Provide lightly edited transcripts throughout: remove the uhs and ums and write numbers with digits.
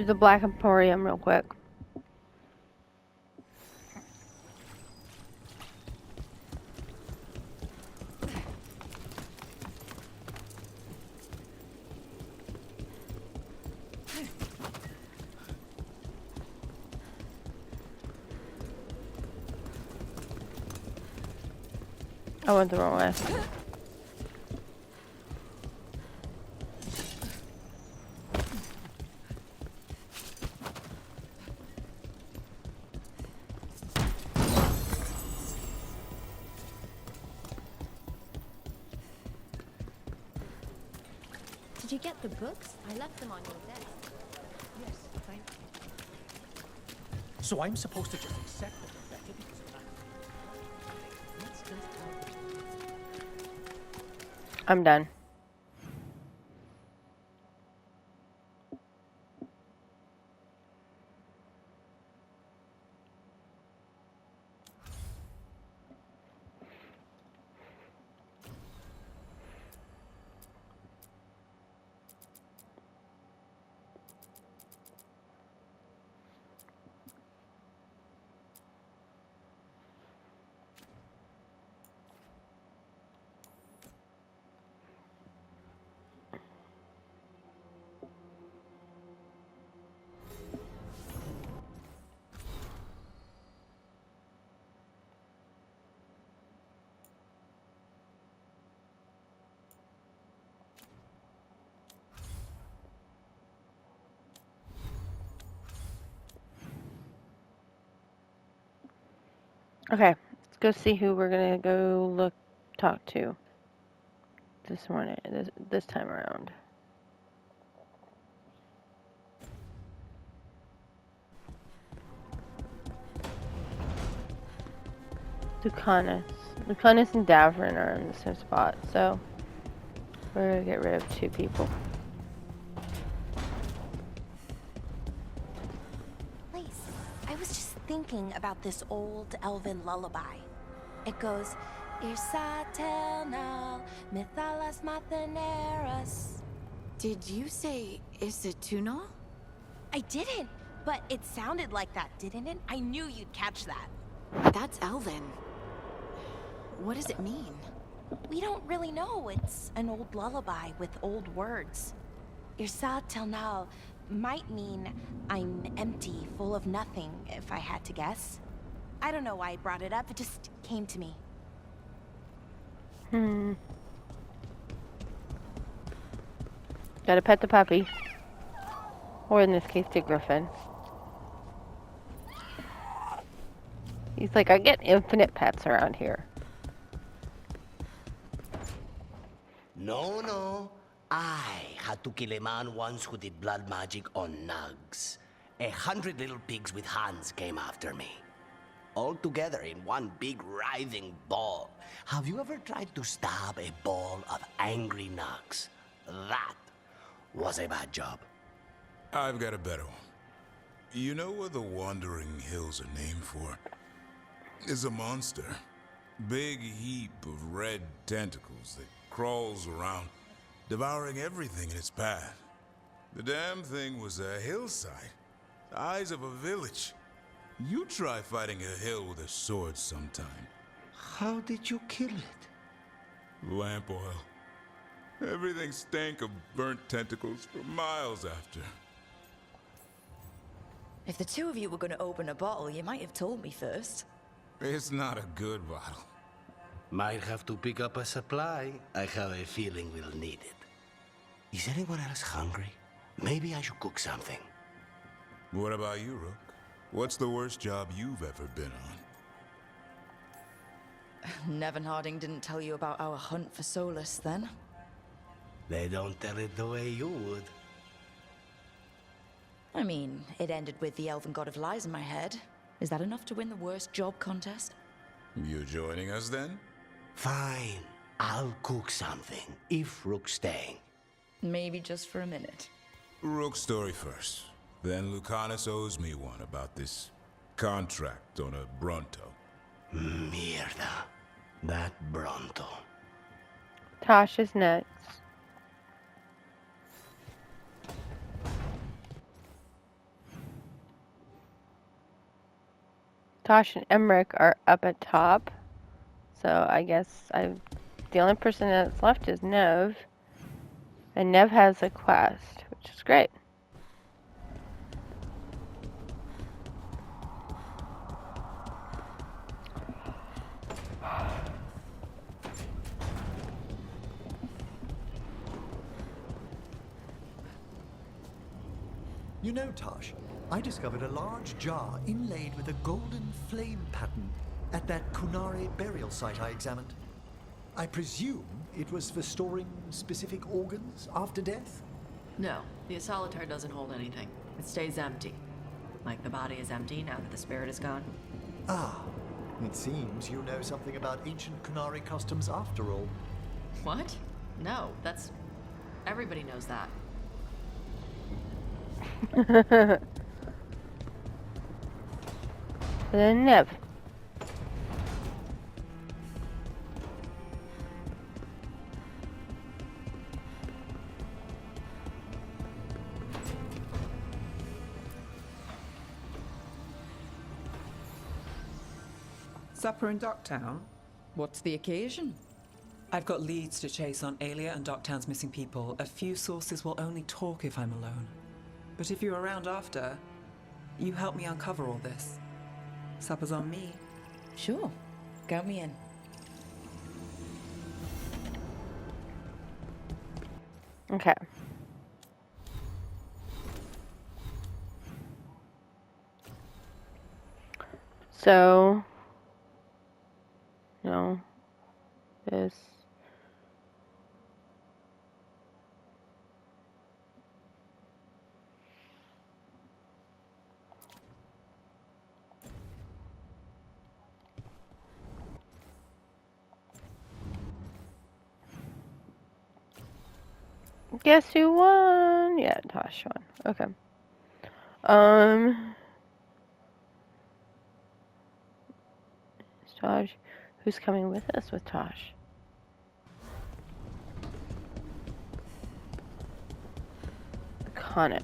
through the Black Emporium real quick. I went the wrong way. Did you get the books? I left them on your desk. Yes, thank you. So I'm supposed to just accept it, Rebecca, because of that. Let's just tell I'm done. Okay, let's go see who we're gonna go talk to this morning, this time around. Lucanus. Lucanus and Davrin are in the same spot, so we're gonna get rid of 2 people. Please, I was just thinking about this old elven lullaby. It goes, Irsa telnal, mithalas matheneras. Did you say Isatunal? I didn't, but it sounded like that, didn't it? I knew you'd catch that. That's Elven. What does it mean? We don't really know. It's an old lullaby with old words. Irsa telnal might mean I'm empty, full of nothing, if I had to guess. I don't know why I brought it up, it just came to me. Gotta pet the puppy. Or in this case, the griffin. He's like, I get infinite pets around here. No. I had to kill a man once who did blood magic on nugs. 100 little pigs with hands came after me. All together in one big writhing ball. Have you ever tried to stab a ball of angry nugs? That was a bad job. I've got a better one. You know what the Wandering Hills are named for? It's a monster. Big heap of red tentacles that crawls around, devouring everything in its path. The damn thing was a hillside, the size of a village. You try fighting a hill with a sword sometime. How did you kill it? Lamp oil. Everything stank of burnt tentacles for miles after. If the 2 of you were going to open a bottle, you might have told me first. It's not a good bottle. Might have to pick up a supply. I have a feeling we'll need it. Is anyone else hungry? Maybe I should cook something. What about you, Rook? What's the worst job you've ever been on? Nevin Harding didn't tell you about our hunt for Solus, then? They don't tell it the way you would. I mean, it ended with the Elven God of Lies in my head. Is that enough to win the worst job contest? You joining us, then? Fine. I'll cook something, if Rook's staying. Maybe just for a minute. Rook's story first. Then Lucanus owes me one about this contract on a Bronto. Mierda. That Bronto. Tosh is next. Tosh and Emmerich are up at top. So I guess the only person that's left is Nev. And Nev has a quest, which is great. You know, Tosh, I discovered a large jar inlaid with a golden flame pattern at that Kunari burial site I examined. I presume it was for storing specific organs after death? No, the solitaire doesn't hold anything. It stays empty. Like the body is empty now that the spirit is gone. Ah, it seems you know something about ancient Kunari customs after all. What? No, that's... Everybody knows that. Then Nev. Supper in Docktown? What's the occasion? I've got leads to chase on Alia and Docktown's missing people. A few sources will only talk if I'm alone. But if you're around after, you help me uncover all this. Supper's on me. Sure. Count me in. Okay. So, no, this. Guess who won? Yeah, Tosh won. Okay. Tosh, who's coming with us with Tosh? Connus.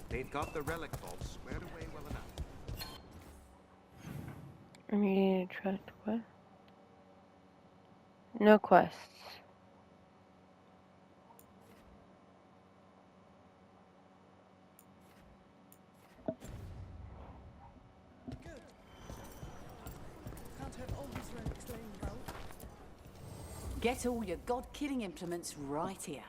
They've got the relic vault squared away well enough. I need to trust what? No quests. Get all your god-killing implements right here.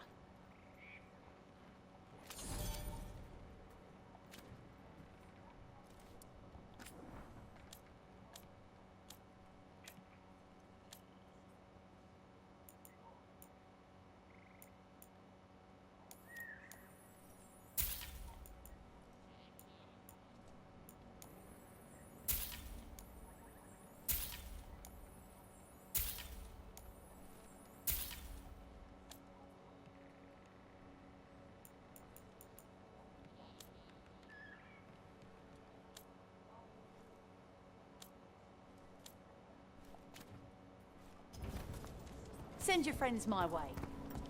Send your friends my way.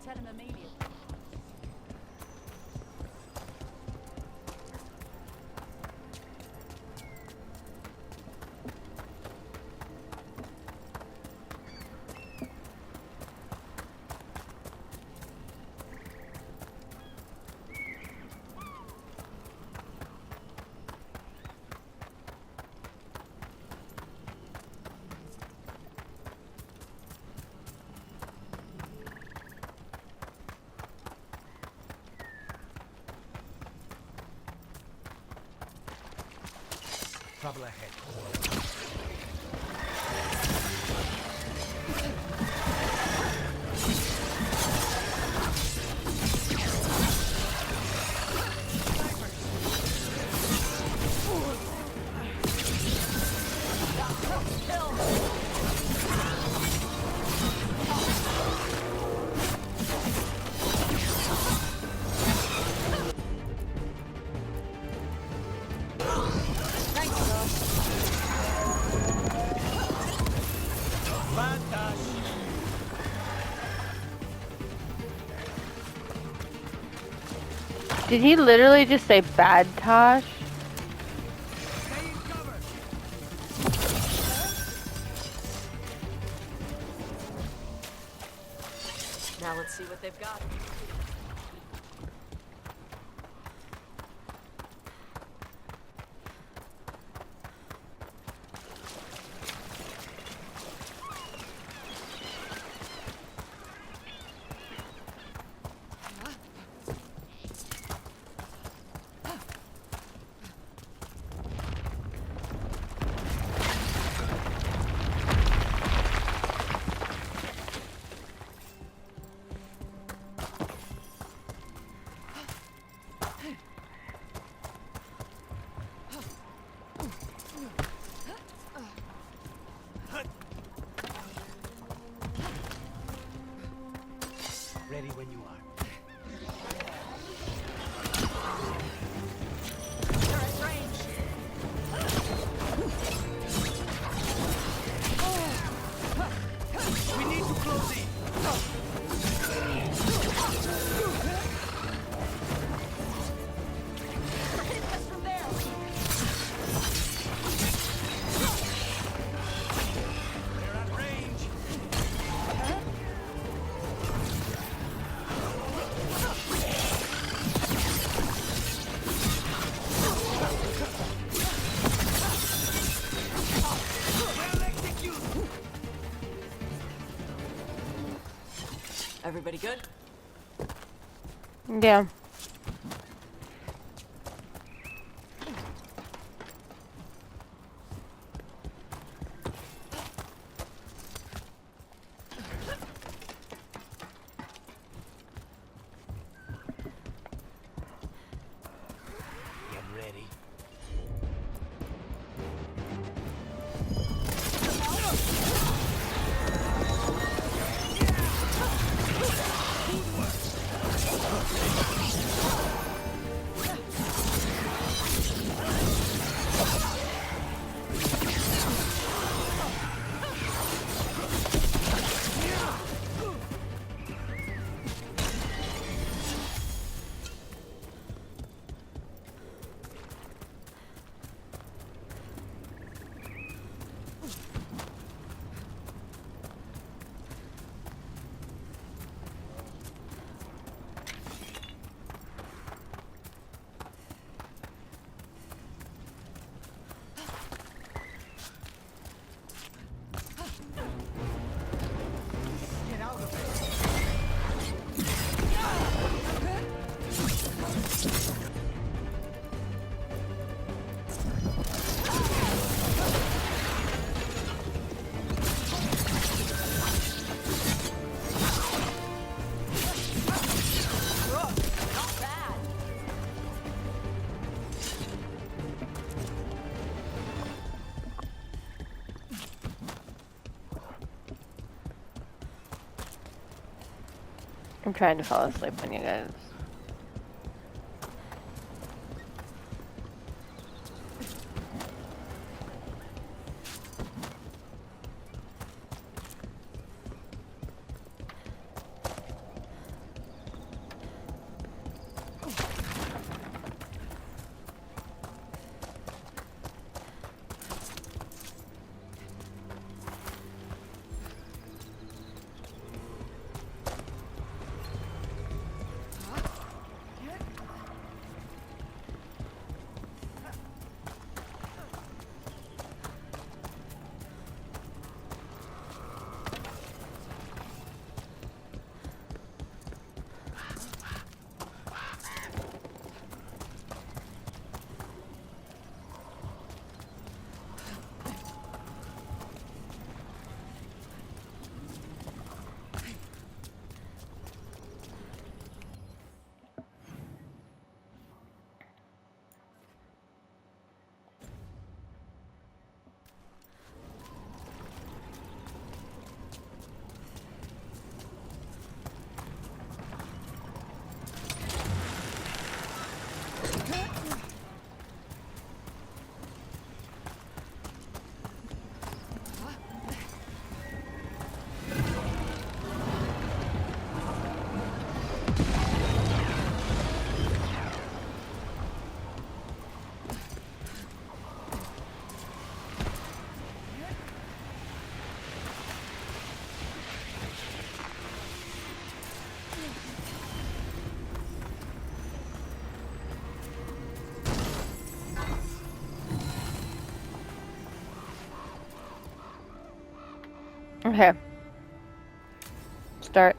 Tell them immediately. Trouble ahead. Did he literally just say bad Tosh? Now let's see what they've got. Ready when you are. We need to close in. They're at range. Everybody good? Yeah. Get ready. I'm trying to fall asleep when you guys. Okay. Start.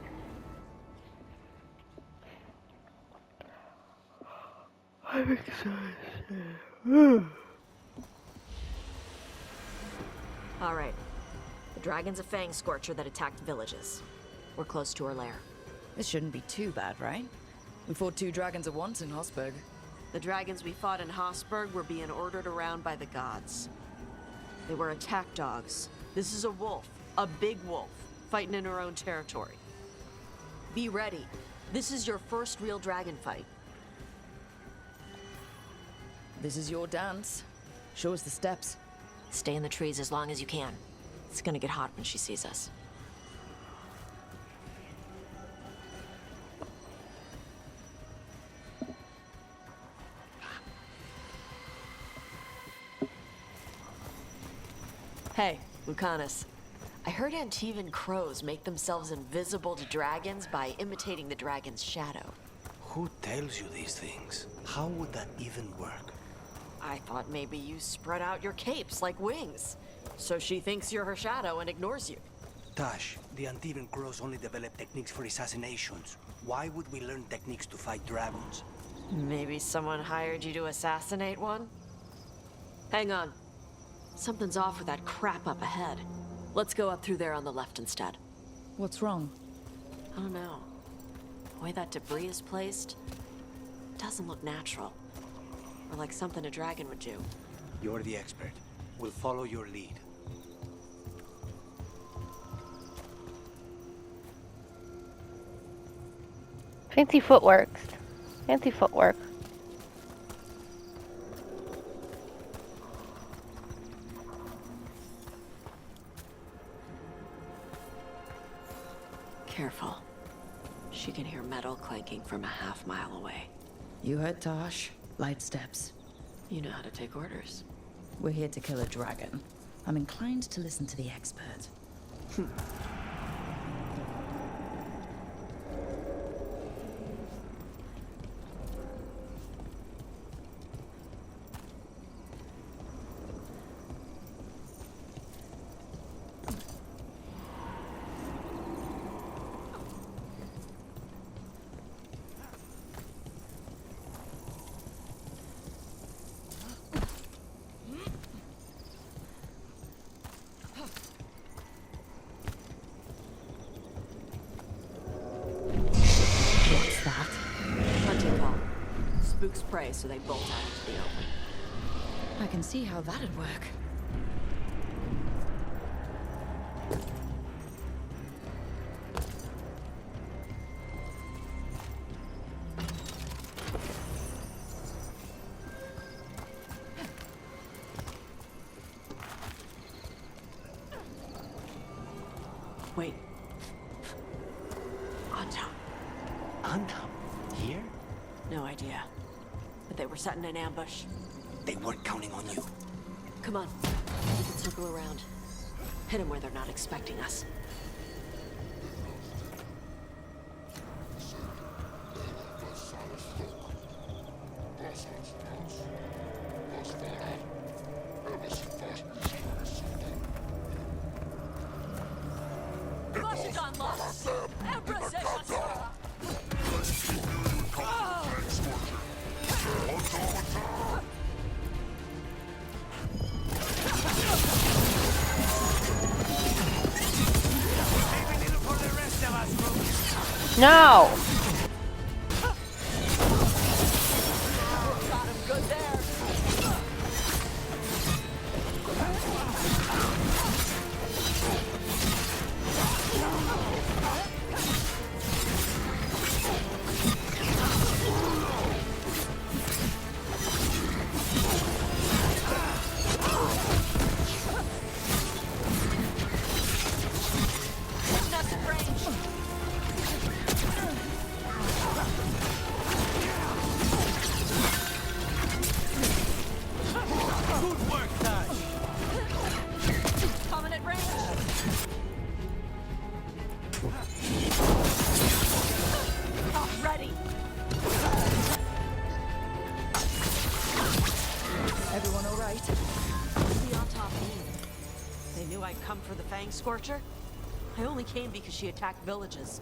I'm exhausted. All right. The dragon's a fang scorcher that attacked villages. We're close to her lair. This shouldn't be too bad, right? We fought 2 dragons at once in Hosberg. The dragons we fought in Hosberg were being ordered around by the gods. They were attack dogs. This is a wolf, a big wolf, fighting in her own territory. Be ready. This is your first real dragon fight. This is your dance. Show us the steps. Stay in the trees as long as you can. It's gonna get hot when she sees us. Hey, Lucanus. I heard Antivan crows make themselves invisible to dragons by imitating the dragon's shadow. Who tells you these things? How would that even work? I thought maybe you spread out your capes like wings, so she thinks you're her shadow and ignores you. Tash, the Antivan crows only develop techniques for assassinations. Why would we learn techniques to fight dragons? Maybe someone hired you to assassinate one? Hang on. Something's off with that crap up ahead. Let's go up through there on the left instead. What's wrong? I don't know. The way that debris is placed doesn't look natural. Or like something a dragon would do. You're the expert. We'll follow your lead. Fancy footwork. Fancy footwork. Careful. She can hear metal clanking from a half-mile away. You heard Tosh. Light steps. You know how to take orders. We're here to kill a dragon. I'm inclined to listen to the expert. Spooks prey, so they bolt out into the open. I can see how that'd work. Wait. Antam. Antam? Here? No idea. But they were setting an ambush. They weren't counting on you. Come on. We can circle around. Hit them where they're not expecting us. No! They knew I'd come for the Fang Scorcher? I only came because she attacked villages.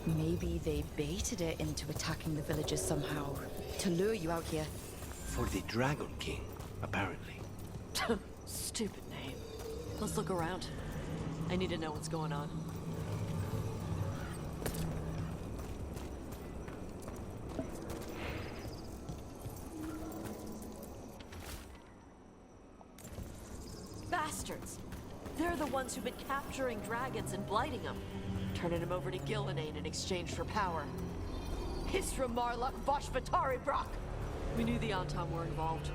Maybe they baited it into attacking the villagers somehow, to lure you out here. For the Dragon King, apparently. Stupid name. Let's look around. I need to know what's going on. Bastards! They're the ones who've been capturing dragons and blighting them, turning them over to Gillenane in exchange for power. Hisra Marluk Voshvatari Brock! We knew the Anton were involved.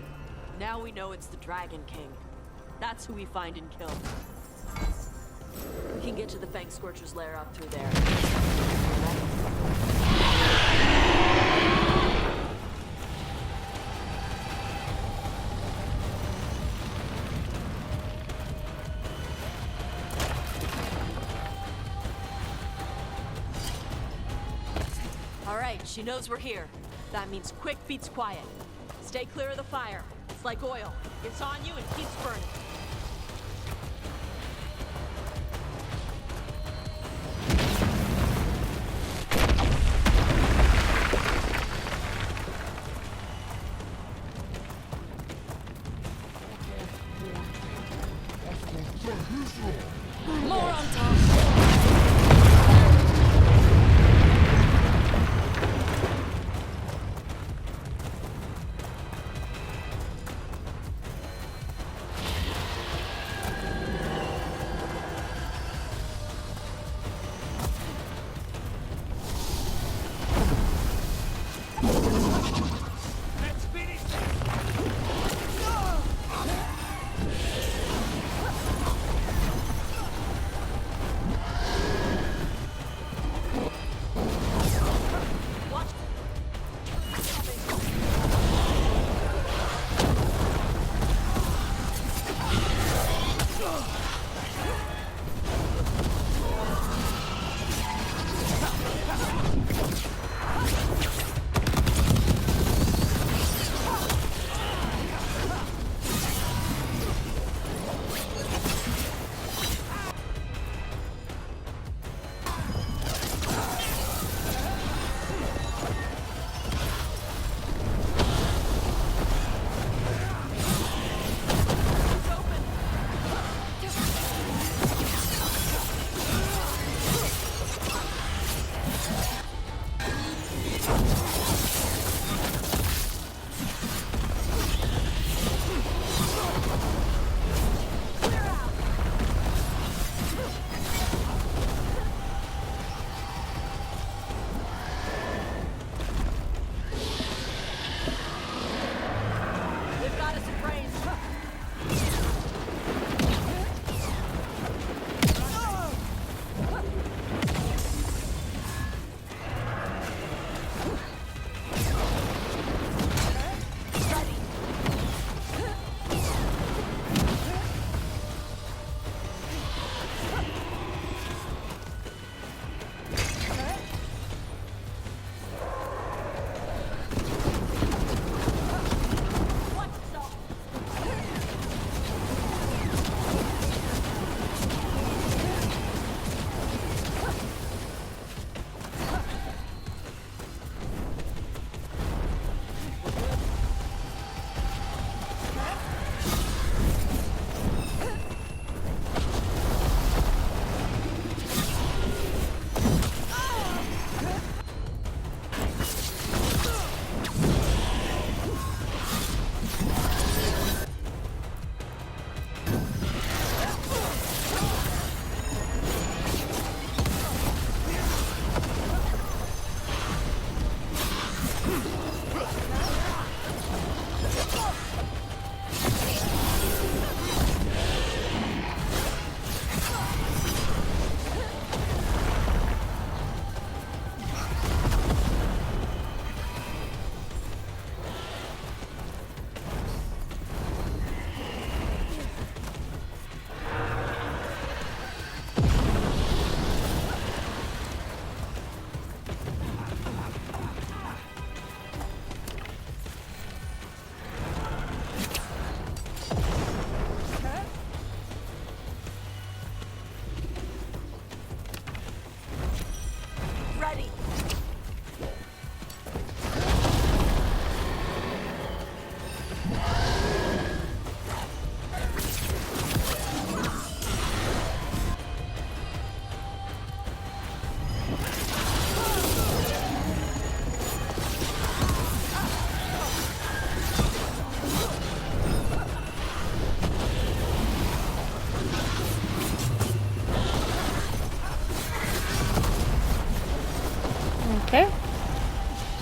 Now we know it's the Dragon King. That's who we find and kill. We can get to the Fang Scorcher's lair out through there. All right, she knows we're here. That means quick beats quiet. Stay clear of the fire. It's like oil. It's on you and keeps burning. More on top.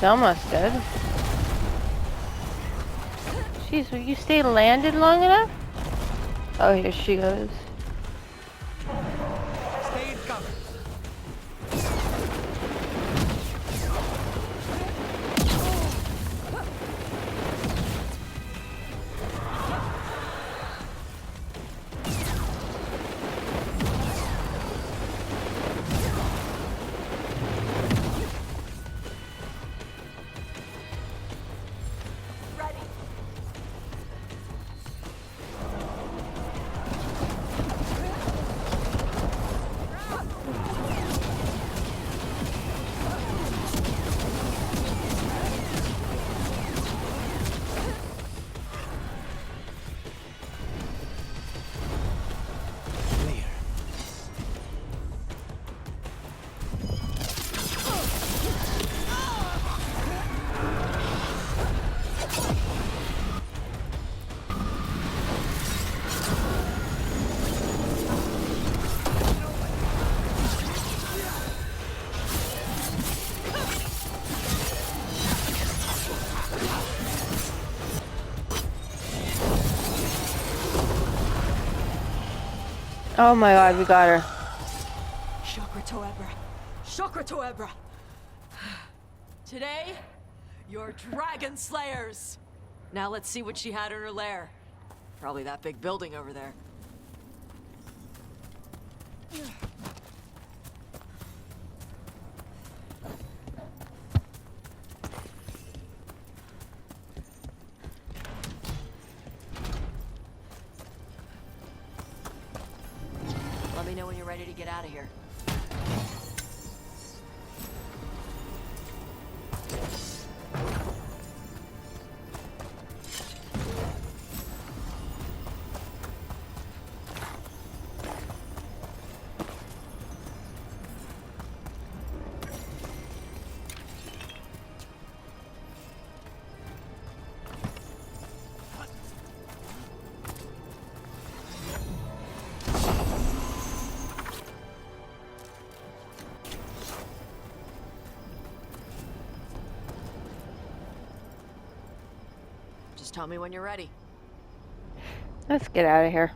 It's almost dead. Jeez, will you stay landed long enough? Oh, here she goes. Stay covered. Oh my god, we got her. Chakra Toebra. Chakra Toebra. Today, you're dragon slayers. Now let's see what she had in her lair. Probably that big building over there. Let me know when you're ready to get out of here. Just tell me when you're ready. Let's get out of here.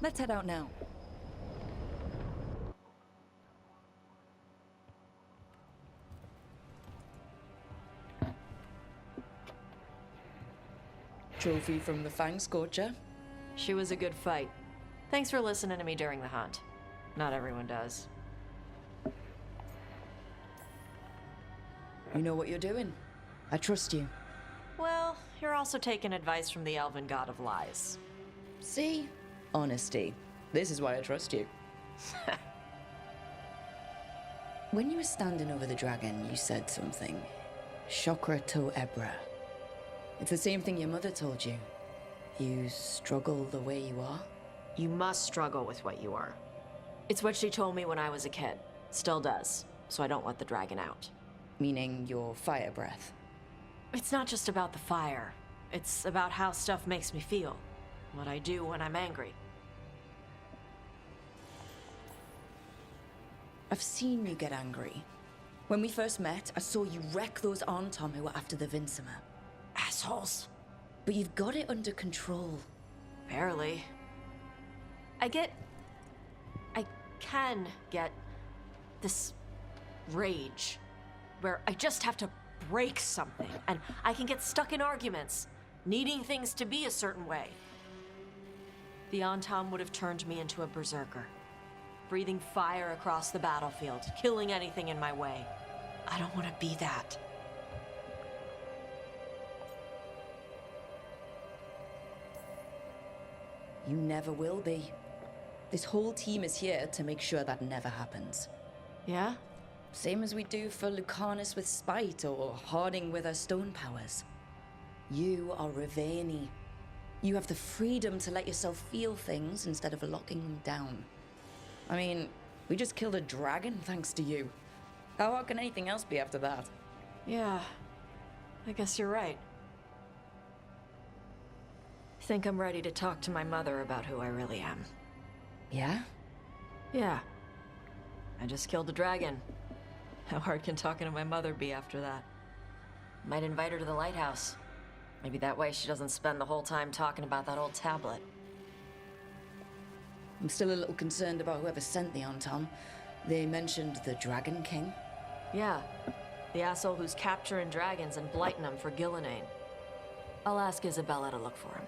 Let's head out now. Trophy from the Fang Scorcher. She was a good fight. Thanks for listening to me during the hunt. Not everyone does. You know what you're doing. I trust you. Well, you're also taking advice from the elven god of lies. See? Honesty. This is why I trust you. When you were standing over the dragon, you said something. Chakra Toebra. It's the same thing your mother told you. You struggle the way you are. You must struggle with what you are. It's what she told me when I was a kid. Still does. So I don't let the dragon out. Meaning your fire breath. It's not just about the fire. It's about how stuff makes me feel. What I do when I'm angry. I've seen you get angry. When we first met, I saw you wreck those Arntom who were after the Vincimer. Assholes. But you've got it under control. Barely. I can get this rage where I just have to break something and I can get stuck in arguments, needing things to be a certain way. The Antom would have turned me into a berserker, breathing fire across the battlefield, killing anything in my way. I don't want to be that. You never will be. This whole team is here to make sure that never happens. Yeah? Same as we do for Lucanus with spite or Harding with her stone powers. You are Raveni. You have the freedom to let yourself feel things instead of locking them down. I mean, we just killed a dragon thanks to you. How hard can anything else be after that? Yeah, I guess you're right. I think I'm ready to talk to my mother about who I really am. Yeah? Yeah. I just killed a dragon. How hard can talking to my mother be after that? Might invite her to the lighthouse. Maybe that way she doesn't spend the whole time talking about that old tablet. I'm still a little concerned about whoever sent the Anton. They mentioned the Dragon King. Yeah, the asshole who's capturing dragons and blighting them for Gillenane. I'll ask Isabella to look for him.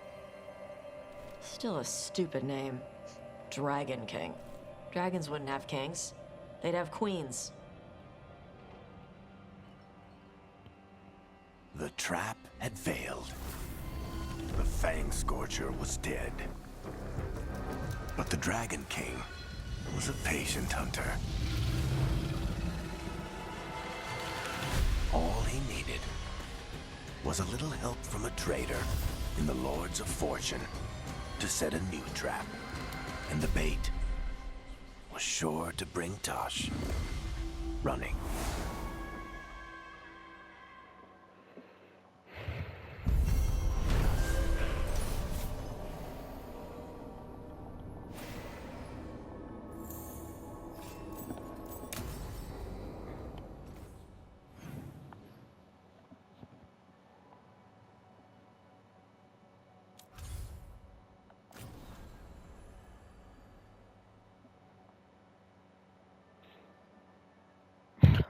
Still a stupid name. Dragon King. Dragons wouldn't have kings. They'd have queens. The trap had failed. The Fang Scorcher was dead. But the Dragon King was a patient hunter. All he needed was a little help from a trader in the Lords of Fortune to set a new trap. And the bait was sure to bring Tosh running.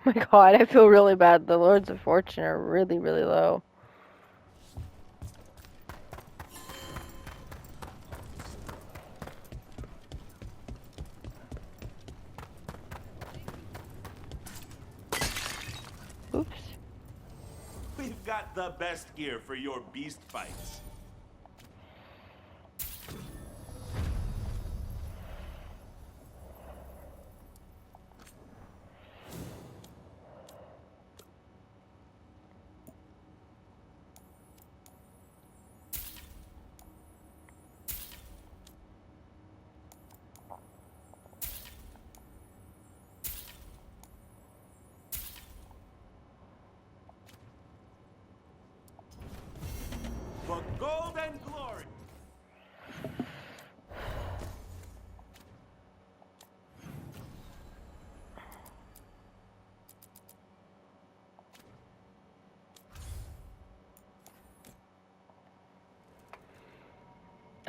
Oh my god, I feel really bad. The Lords of Fortune are really, really low. Oops. We've got the best gear for your beast fights. For gold and glory.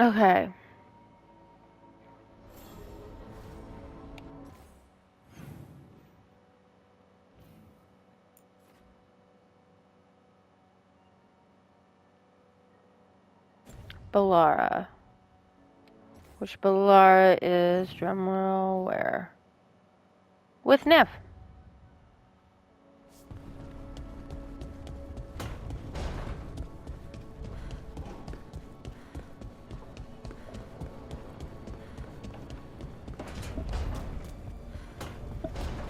Okay. Bellara. Which Bellara is, drumroll, where? With Neff.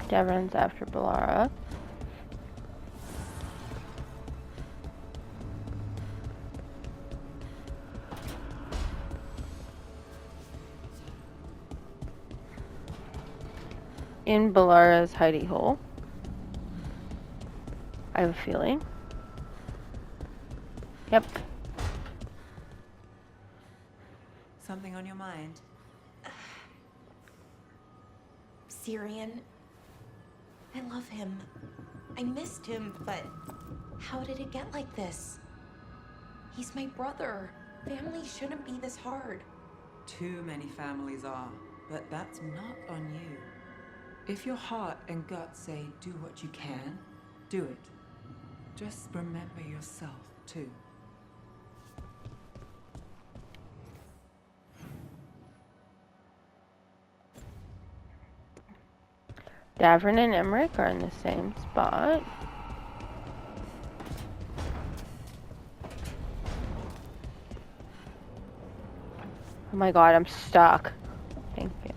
Devon's after Bellara. In Bellara's hidey hole. I have a feeling. Yep. Something on your mind? Syrian. I love him. I missed him, but how did it get like this? He's my brother. Family shouldn't be this hard. Too many families are, but that's not on you. If your heart and gut say do what you can, do it. Just remember yourself, too. Davern and Emmerich are in the same spot. Oh my god, I'm stuck. Thank you.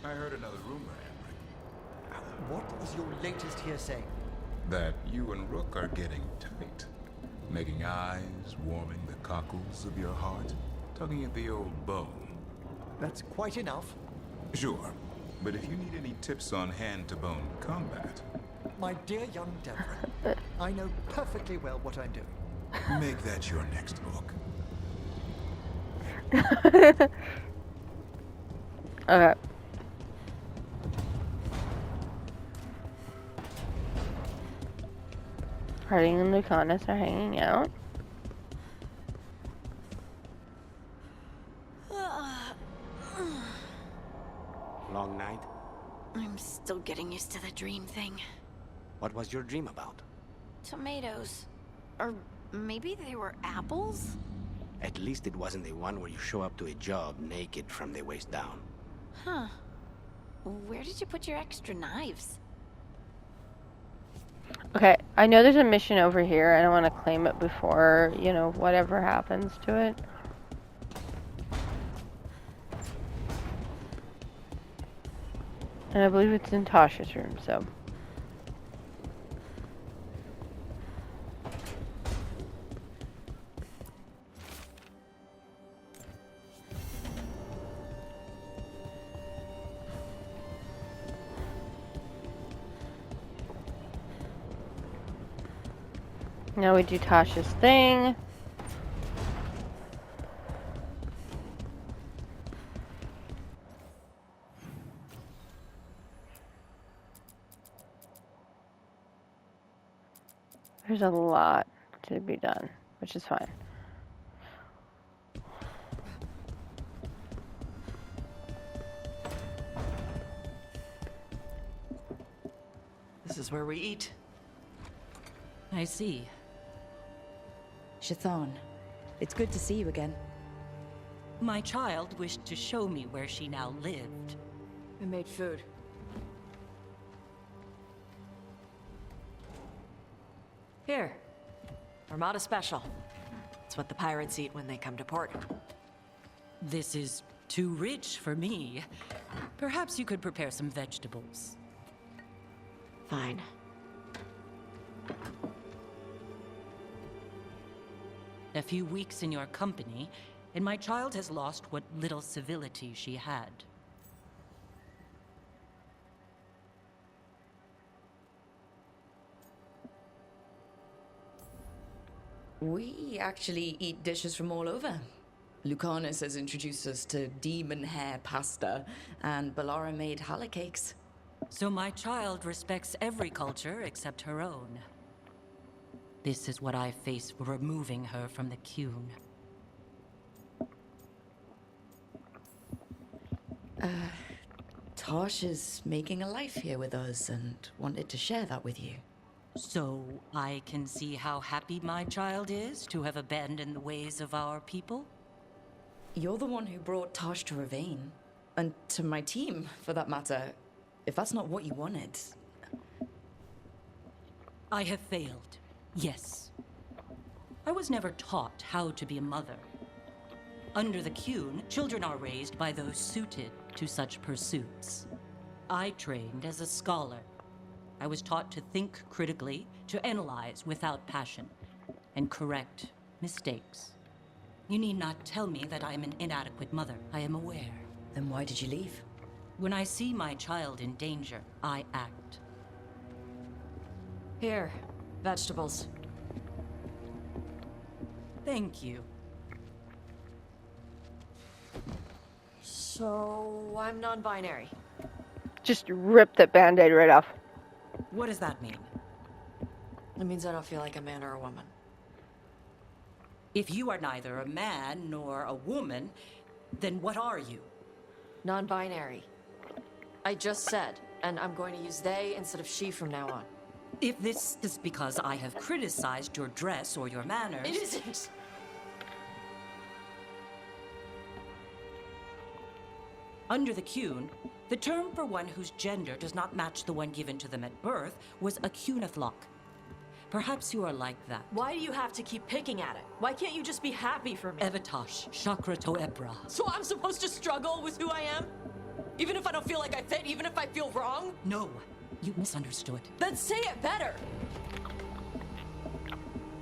I heard another rumor, Emmerich. What is your latest hearsay? That you and Rook are getting tight. Making eyes, warming the cockles of your heart, tugging at the old bone. That's quite enough. Sure, but if you need any tips on hand-to-bone combat... My dear young Devon, I know perfectly well what I'm doing. Make that your next book. Okay. Harding and Lucanus are hanging out. Long night? I'm still getting used to the dream thing. What was your dream about? Tomatoes. Or maybe they were apples? At least it wasn't the one where you show up to a job naked from the waist down. Huh. Where did you put your extra knives? Okay, I know there's a mission over here. I don't want to claim it before, you know, whatever happens to it. And I believe it's in Tasha's room, so. Now we do Tasha's thing. There's a lot to be done, which is fine. This is where we eat. I see. Shathan, it's good to see you again. My child wished to show me where she now lived. We made food. Here. Armada Special. It's what the pirates eat when they come to port. This is too rich for me. Perhaps you could prepare some vegetables. Fine. A few weeks in your company, and my child has lost what little civility she had. We actually eat dishes from all over. Lucanus has introduced us to demon hair pasta, and Balara made challah cakes. So my child respects every culture except her own. This is what I face for removing her from the Qun. Tosh is making a life here with us and wanted to share that with you. So I can see how happy my child is to have abandoned the ways of our people? You're the one who brought Tosh to Ravane. And to my team, for that matter. If that's not what you wanted... I have failed, yes. I was never taught how to be a mother. Under the Qun, children are raised by those suited to such pursuits. I trained as a scholar. I was taught to think critically, to analyze without passion, and correct mistakes. You need not tell me that I am an inadequate mother. I am aware. Then why did you leave? When I see my child in danger, I act. Here. Vegetables. Thank you. So, I'm non-binary. Just rip that band-aid right off. What does that mean? It means I don't feel like a man or a woman. If you are neither a man nor a woman, then what are you? Non-binary. I just said, and I'm going to use they instead of she from now on. If this is because I have criticized your dress or your manners... It isn't! Under the Qun, the term for one whose gender does not match the one given to them at birth was a Qunathlok. Perhaps you are like that. Why do you have to keep picking at it? Why can't you just be happy for me? Evatosh, Chakra Toebra. So I'm supposed to struggle with who I am? Even if I don't feel like I fit, even if I feel wrong? No, you misunderstood. Then say it better!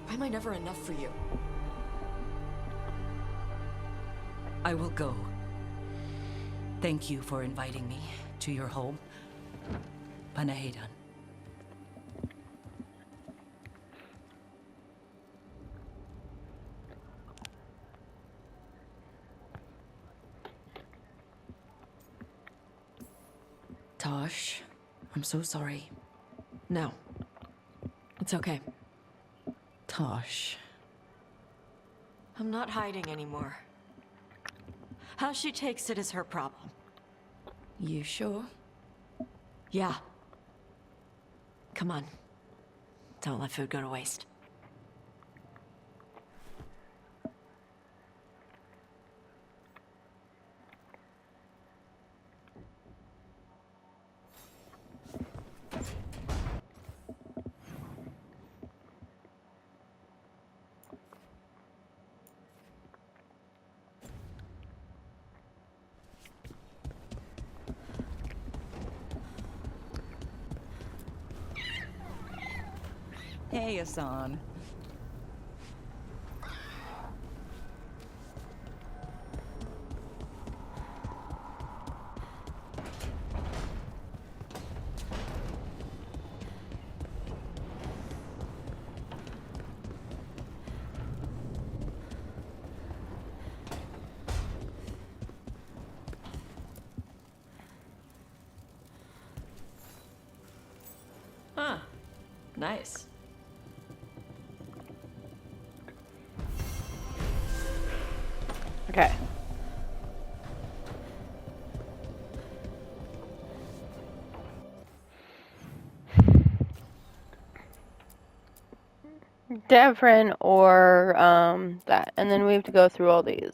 Why am I never enough for you? I will go. Thank you for inviting me to your home. Panahedan. Tosh, I'm so sorry. No. It's okay. Tosh. I'm not hiding anymore. How she takes it is her problem. You sure? Yeah. Come on. Don't let food go to waste. Hey, Asan. Huh. Nice. Okay. Devrin or that, and then we have to go through all these.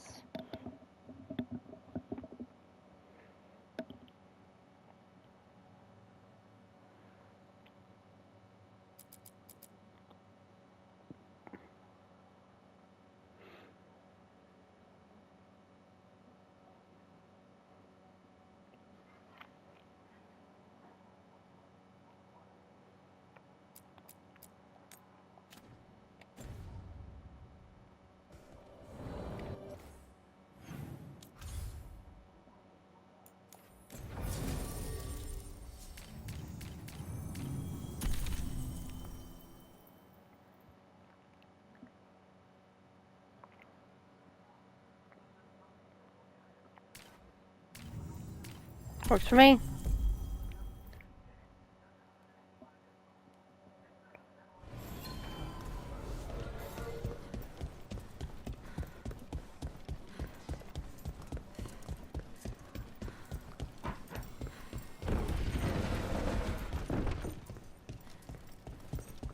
Works for me.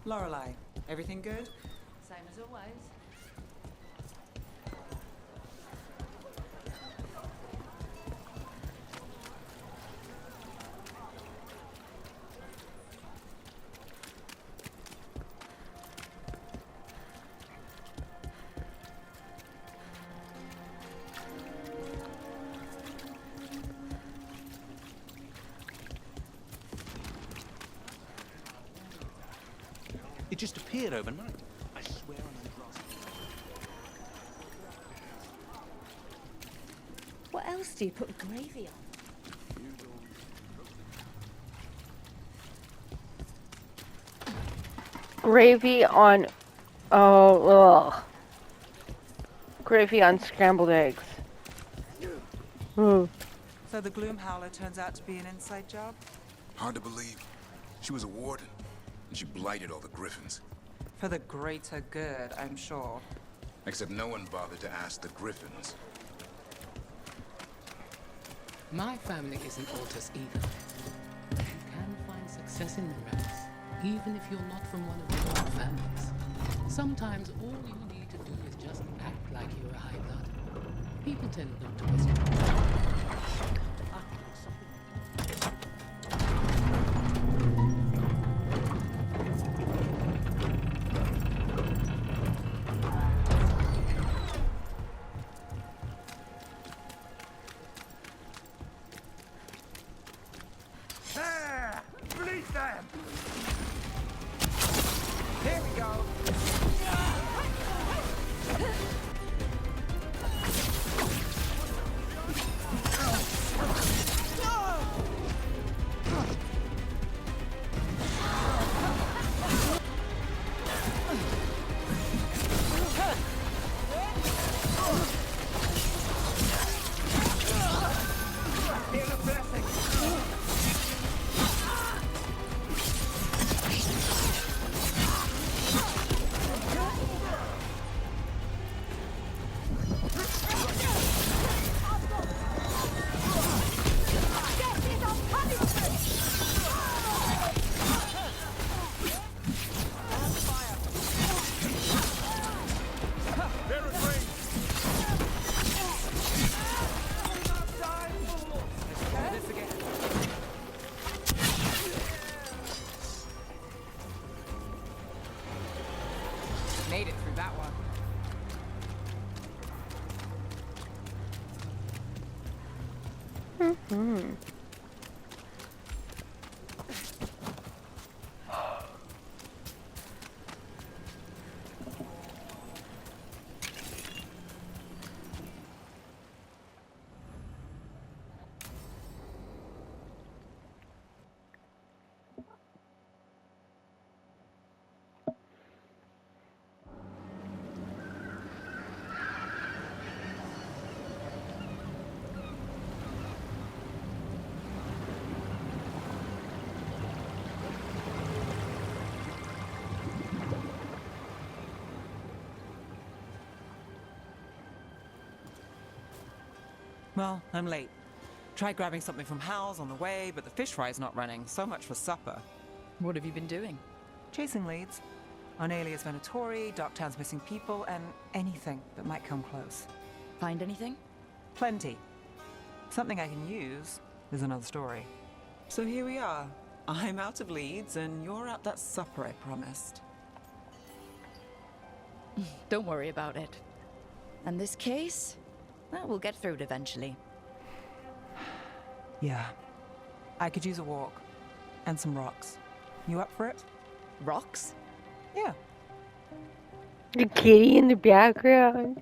Lorelei, everything good? Same as always. It just appeared overnight. I swear on Andros. What else do you put gravy on? Gravy on. Oh, ugh. Gravy on scrambled eggs. Ooh. So the Gloom Howler turns out to be an inside job? Hard to believe. She was a warden, and she blighted all the griffins. For the greater good, I'm sure. Except no one bothered to ask the griffins. My family isn't Altus either. You can find success in the ranks, even if you're not from one of the old families. Sometimes all you need to do is just act like you're a high blood. People tend not to question. Here we go. Mm-hmm. Well, I'm late. Tried grabbing something from Hal's on the way, but the fish fry's not running. So much for supper. What have you been doing? Chasing leads. On Alias Venatori, Darktown's missing people, and anything that might come close. Find anything? Plenty. Something I can use is another story. So here we are. I'm out of leads, and you're at that supper I promised. Don't worry about it. And this case? Well, we'll get through it eventually. Yeah. I could use a walk. And some rocks. You up for it? Rocks? Yeah. The kitty in the background.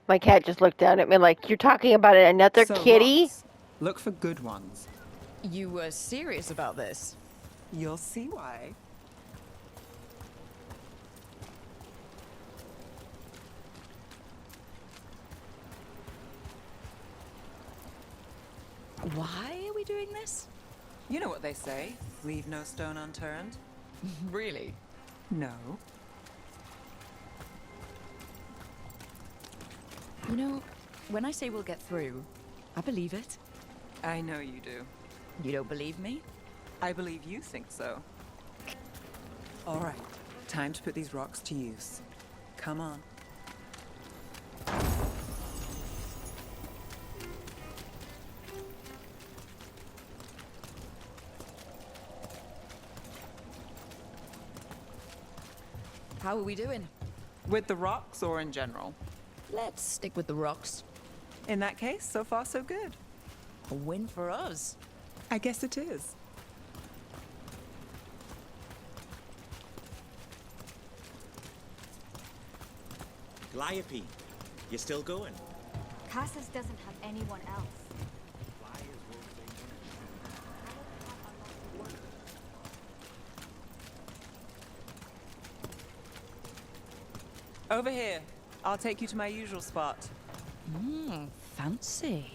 My cat just looked down at me like, you're talking about another kitty? Rocks. Look for good ones. You were serious about this? You'll see why. Why are we doing this? You know what they say. Leave no stone unturned. Really? No. You know, when I say we'll get through, I believe it. I know you do. You don't believe me? I believe you think so. All right. Time to put these rocks to use. Come on. How are we doing? With the rocks or in general? Let's stick with the rocks. In that case, so far so good. A win for us. I guess it is. Calliope, you still going? Casas doesn't have anyone else. Over here. I'll take you to my usual spot. Fancy.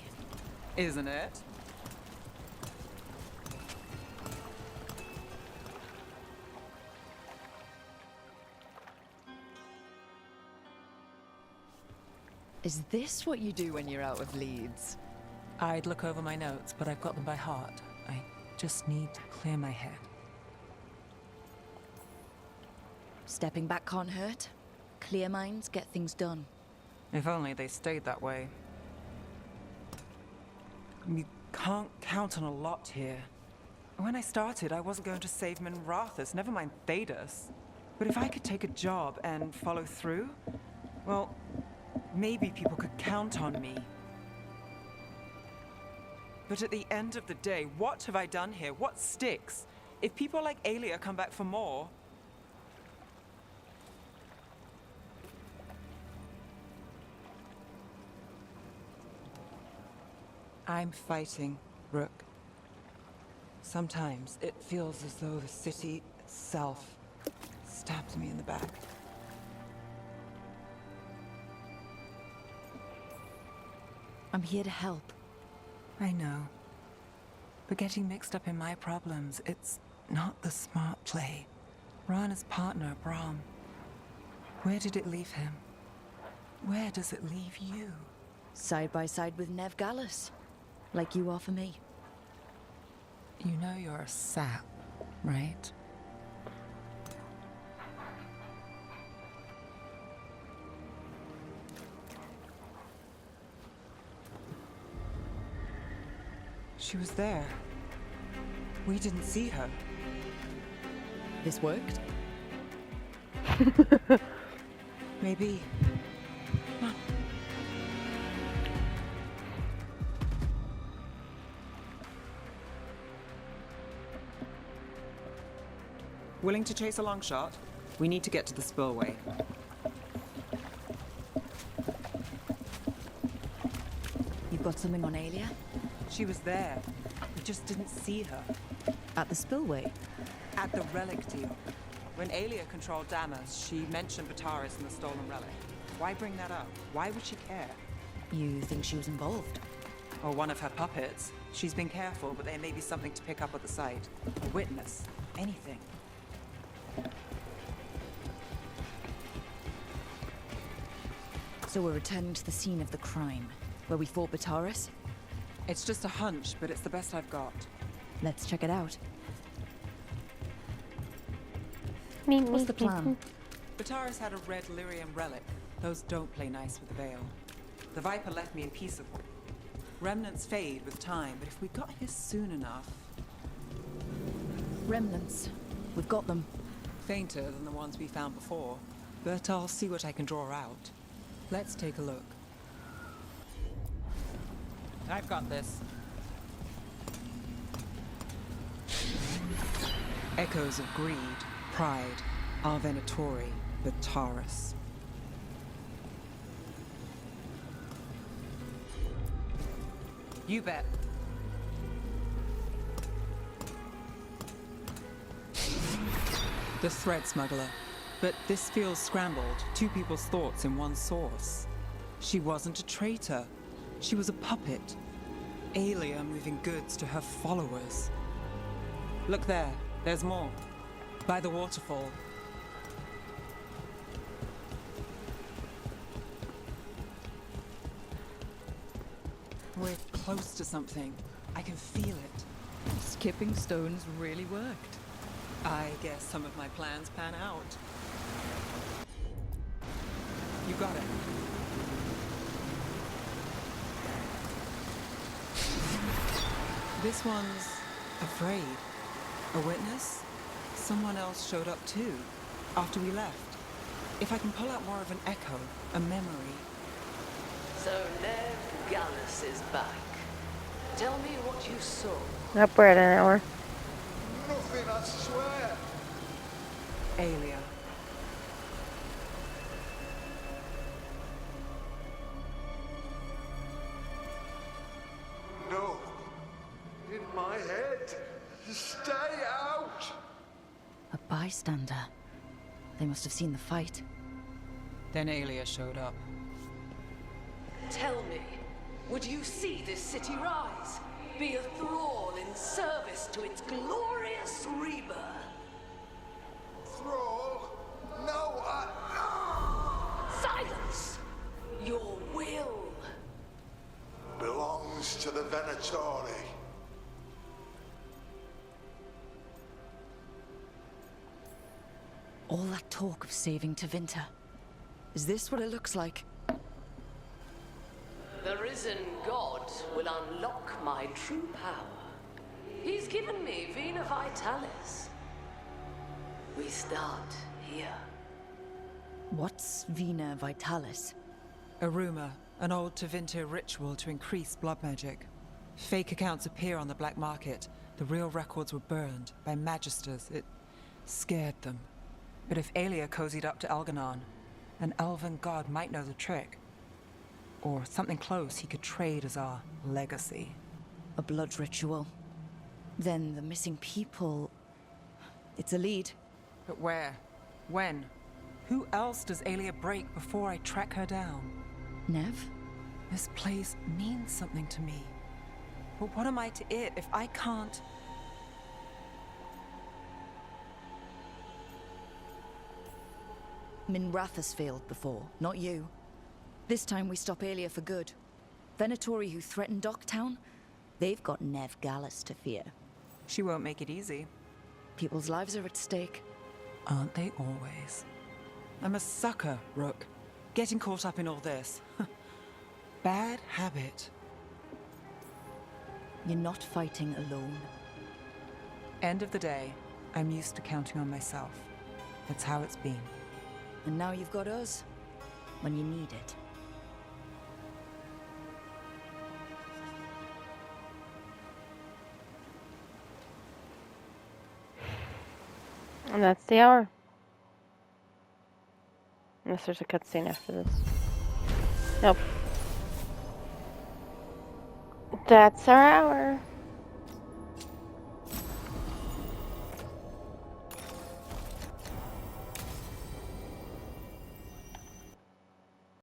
Isn't it? Is this what you do when you're out of leads? I'd look over my notes, but I've got them by heart. I just need to clear my head. Stepping back can't hurt. Clear minds get things done. If only they stayed that way. You can't count on a lot here. When I started, I wasn't going to save Minrathus, never mind Thedas. But if I could take a job and follow through, well, maybe people could count on me. But at the end of the day, what have I done here? What sticks? If people like Aelia come back for more... I'm fighting, Rook. Sometimes it feels as though the city itself stabs me in the back. I'm here to help. I know. But getting mixed up in my problems, it's not the smart play. Rana's partner, Brahm. Where did it leave him? Where does it leave you? Side by side with Nev Gallus. Like you are for me. You know you're a sap, right? She was there. We didn't see her. This worked? Maybe. Willing to chase a long shot? We need to get to the spillway. You've got something on Alia? She was there. We just didn't see her. At the spillway? At the relic deal. When Alia controlled Damas, she mentioned Bataris and the stolen relic. Why bring that up? Why would she care? You think she was involved? Or one of her puppets. She's been careful, but there may be something to pick up at the site. A witness. Anything. So we're returning to the scene of the crime, where we fought Bataris? It's just a hunch, but it's the best I've got. Let's check it out. Me, What's the plan? Bataris had a red lyrium relic. Those don't play nice with the Veil. The Viper left me a piece of one. Remnants fade with time, but if we got here soon enough... Remnants. We've got them. Fainter than the ones we found before, but I'll see what I can draw out. Let's take a look. I've got this. Echoes of greed, pride, our Venatori, Bataris. You bet. The thread smuggler. But this feels scrambled. Two people's thoughts in one source. She wasn't a traitor. She was a puppet. Alia moving goods to her followers. Look there. There's more. By the waterfall. We're close to something. I can feel it. Skipping stones really worked. I guess some of my plans pan out. You got it. This one's afraid. A witness? Someone else showed up too, after we left. If I can pull out more of an echo, a memory. So Nev Gallus is back. Tell me what you saw. Up we're at an hour. Nothing, I swear. Alia. No. In my head. Stay out. A bystander. They must have seen the fight. Then Alia showed up. Tell me, would you see this city rise? Be a thrall in service to its glorious rebirth? Thrall? No, Silence! Your will belongs to the Venatori. All that talk of saving Tevinter. Is this what it looks like? The risen god will unlock my true power. He's given me Vena Vitalis. We start here. What's Vena Vitalis? A rumor, an old Tevinter ritual to increase blood magic. Fake accounts appear on the black market. The real records were burned by magisters. It scared them. But if Alia cozied up to Algernon, an elven god might know the trick. Or something close he could trade as our legacy. A blood ritual. Then the missing people... It's a lead. But where? When? Who else does Alia break before I track her down? Nev? This place means something to me. But what am I to it if I can't... Minrath has failed before, not you. This time we stop Alia for good. Venatori who threatened Docktown, they've got Nev Gallus to fear. She won't make it easy. People's lives are at stake. Aren't they always? I'm a sucker, Rook. Getting caught up in all this. Bad habit. You're not fighting alone. End of the day, I'm used to counting on myself. It's how it's been. And now you've got us, when you need it. And that's the hour. Unless there's a cutscene after this. Nope. That's our hour.